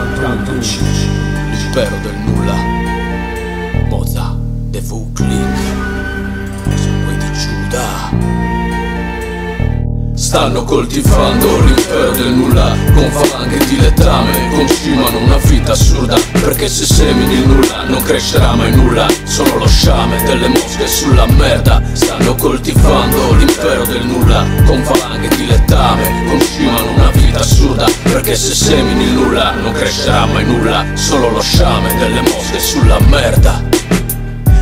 cantandoci l'impero del nulla. Moza, The Click, sangue di Giuda. Stanno coltivando l'impero del nulla con falanghe di letame, consumano una vita assurda, perché se semini il nulla non crescerà mai nulla, sono lo sciame delle mosche sulla merda. Stanno coltivando l'impero del nulla con falanghe di letame, consumano una vita assurda, perché se semini il nulla non crescerà mai nulla, solo lo sciame delle mosche sulla merda.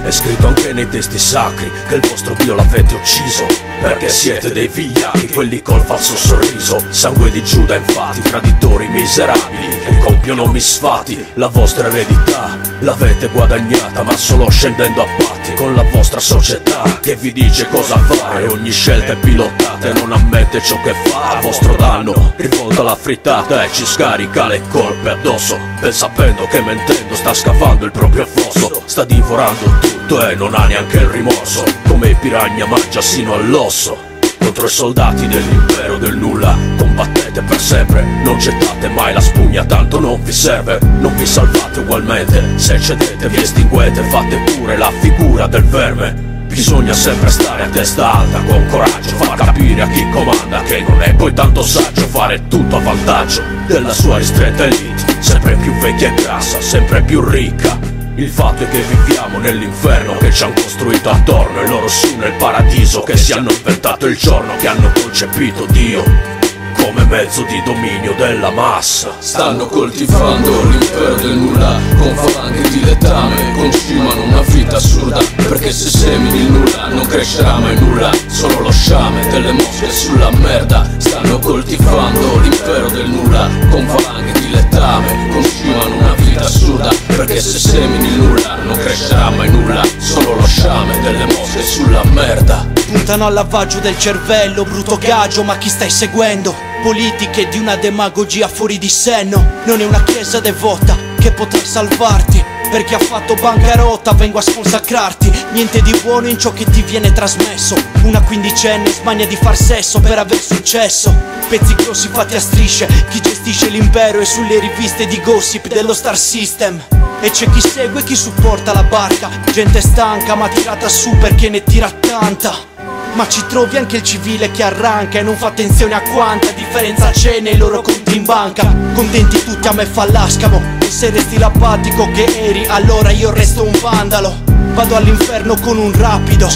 È scritto anche nei testi sacri che il vostro Dio l'avete ucciso, perché siete dei vigliacchi, quelli col falso sorriso. Sangue di Giuda infatti, traditori miserabili che compiono misfati. La vostra eredità l'avete guadagnata, ma solo scendendo a patti con la vostra società che vi dice cosa fare. Ogni scelta è pilotata e non ammette ciò che fa a vostro danno. Rivolta la frittata e ci scarica le colpe addosso, ben sapendo che mentendo sta scavando il proprio fosso. Sta divorando tutto e non ha neanche il rimorso, come piranha mangia sino all'osso. Contro i soldati dell'impero del nulla combattete per sempre, non gettate mai la spugna, tanto non vi serve. Non vi salvate ugualmente, se cedete vi estinguete, fate pure la figura del verme. Bisogna sempre stare a testa alta, con coraggio, far capire a chi comanda che non è poi tanto saggio fare tutto a vantaggio della sua ristretta elite, sempre più vecchia e grassa, sempre più ricca. Il fatto è che viviamo nell'inferno che ci hanno costruito attorno, e loro su nel paradiso che si hanno inventato il giorno che hanno concepito Dio come mezzo di dominio della massa. Stanno coltivando l'impero del nulla con falanghe di letame, consumano una vita assurda, perché se semini il nulla non crescerà mai nulla, solo lo sciame delle mosche sulla merda. Stanno coltivando l'impero del nulla con falanghe di letame, consumano una vita assurda, perché se semini il nulla non crescerà mai nulla, solo lo sciame delle mosche sulla merda. Puntano al lavaggio del cervello, brutto gaggio, ma chi stai seguendo? Politiche di una demagogia fuori di senno. Non è una chiesa devota che potrà salvarti, perché ha fatto bancarotta, vengo a sconsacrarti. Niente di buono in ciò che ti viene trasmesso. Una quindicenne smania di far sesso per aver successo. Pezzi grossi fatti a strisce, chi gestisce l'impero è sulle riviste di gossip dello Star System. E c'è chi segue e chi supporta la barca, gente stanca ma tirata su perché ne tira tanta. Ma ci trovi anche il civile che arranca e non fa attenzione a quanta differenza c'è nei loro conti in banca. Contenti tutti, a me fa l'ascamo, e se resti l'apatico che eri allora io resto un vandalo. Vado all'inferno con un rapido,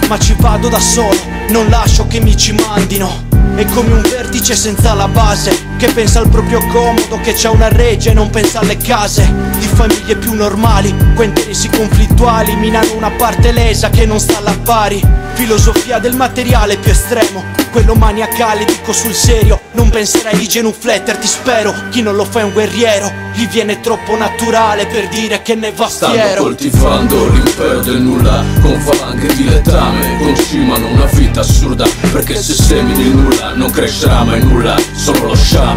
ma ci vado da solo, non lascio che mi ci mandino. È come un vertice senza la base, che pensa al proprio comodo, che c'ha una reggia e non pensa alle case di famiglie più normali. Qua interessi conflittuali minano una parte lesa che non sta alla pari. Filosofia del materiale più estremo, quello maniacale, dico sul serio. Non penserai di genufletterti, spero. Chi non lo fa è un guerriero, gli viene troppo naturale per dire che ne va fiero. Stanno coltivando l'impero del nulla con falanghe di letame, consumano una vita assurda, perché se semini il nulla non crescerà mai nulla, solo lo sciame